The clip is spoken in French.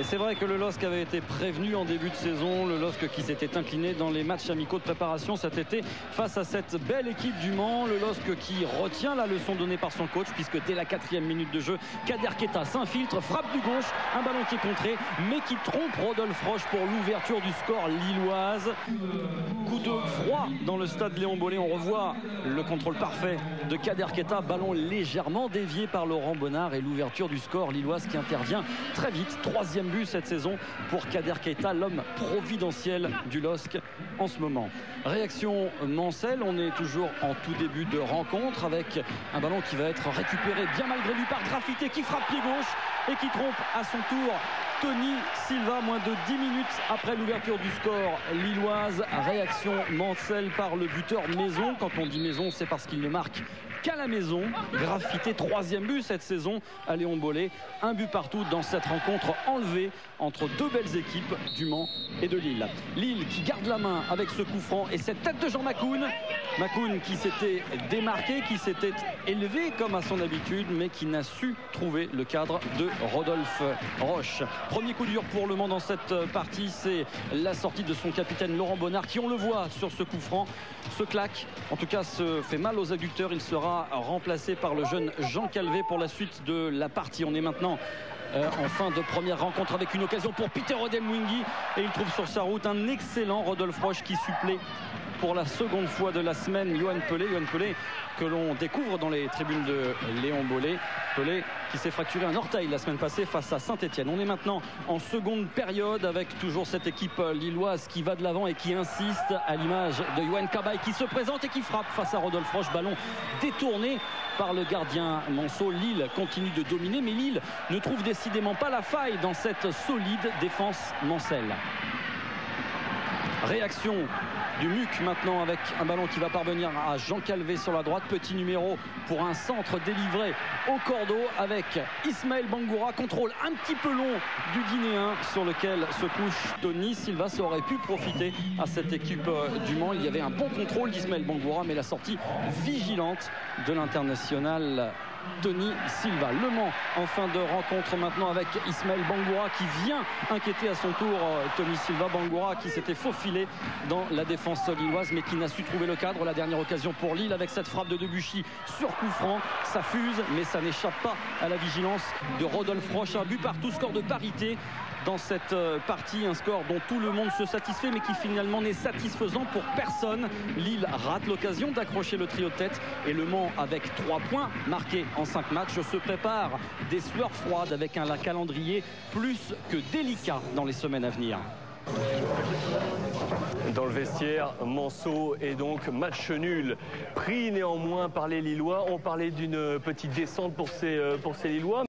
Et c'est vrai que le LOSC avait été prévenu en début de saison, le LOSC qui s'était incliné dans les matchs amicaux de préparation cet été face à cette belle équipe du Mans. Le LOSC qui retient la leçon donnée par son coach, puisque dès la 4e minute de jeu, Kader Keita s'infiltre, frappe du gauche, un ballon qui est contré mais qui trompe Rodolphe Roche pour l'ouverture du score lilloise. Coup de froid dans le stade Léon Bollé, on revoit le contrôle parfait de Kader Keita, ballon légèrement dévié par Laurent Bonnard et l'ouverture du score lilloise qui intervient très vite. 3e but cette saison pour Kader Keita, l'homme providentiel du LOSC en ce moment. Réaction Mancel, on est toujours en tout début de rencontre avec un ballon qui va être récupéré bien malgré lui par Graffité qui frappe pied gauche et qui trompe à son tour Tony Silva, moins de 10 minutes après l'ouverture du score lilloise. Réaction Mancel par le buteur Maison. Quand on dit Maison, c'est parce qu'il ne marque qu'à la maison. Graffité, 3e but cette saison à Léon Bollé. Un but partout dans cette rencontre enlevée entre deux belles équipes du Mans et de Lille. Lille qui garde la main avec ce coup franc et cette tête de Jean Makoun. Makoun qui s'était démarqué, qui s'était élevé comme à son habitude, mais qui n'a su trouver le cadre de Rodolphe Roche. Premier coup dur pour le Mans dans cette partie, c'est la sortie de son capitaine Laurent Bonnard qui, on le voit sur ce coup franc, se claque, en tout cas se fait mal aux adducteurs. Il sera remplacé par le jeune Jean Calvé pour la suite de la partie. On est maintenant en fin de première rencontre avec une occasion pour Peter Odemwingie et il trouve sur sa route un excellent Rodolphe Roche qui supplée pour la seconde fois de la semaine Yoann Pelé. Yoann Pelé que l'on découvre dans les tribunes de Léon Bollé. Pelé qui s'est fracturé un orteil la semaine passée face à Saint-Etienne. On est maintenant en seconde période avec toujours cette équipe lilloise qui va de l'avant et qui insiste, à l'image de Yoann Cabaye qui se présente et qui frappe face à Rodolphe Roche. Ballon détourné par le gardien Manceau. Lille continue de dominer, mais Lille ne trouve décidément pas la faille dans cette solide défense mancelle. Réaction du MUC maintenant avec un ballon qui va parvenir à Jean Calvé sur la droite. Petit numéro pour un centre délivré au cordeau avec Ismaël Bangoura. Contrôle un petit peu long du Guinéen sur lequel se couche Tony Silva. Ça aurait pu profiter à cette équipe du Mans. Il y avait un bon contrôle d'Ismaël Bangoura, mais la sortie vigilante de l'international Tony Silva. Le Mans en fin de rencontre maintenant avec Ismaël Bangoura qui vient inquiéter à son tour Tony Silva. Bangoura qui s'était faufilé dans la défense lilloise mais qui n'a su trouver le cadre. La dernière occasion pour Lille avec cette frappe de Debuchy sur coup franc. Ça fuse mais ça n'échappe pas à la vigilance de Rodolphe Roche. Un but partout, score de parité dans cette partie, un score dont tout le monde se satisfait mais qui finalement n'est satisfaisant pour personne. Lille rate l'occasion d'accrocher le trio de tête et le Mans avec 3 points marqués en 5 matchs se prépare des sueurs froides avec un calendrier plus que délicat dans les semaines à venir. Dans le vestiaire, Manceau est donc match nul, pris néanmoins par les Lillois. On parlait d'une petite descente pour ces Lillois.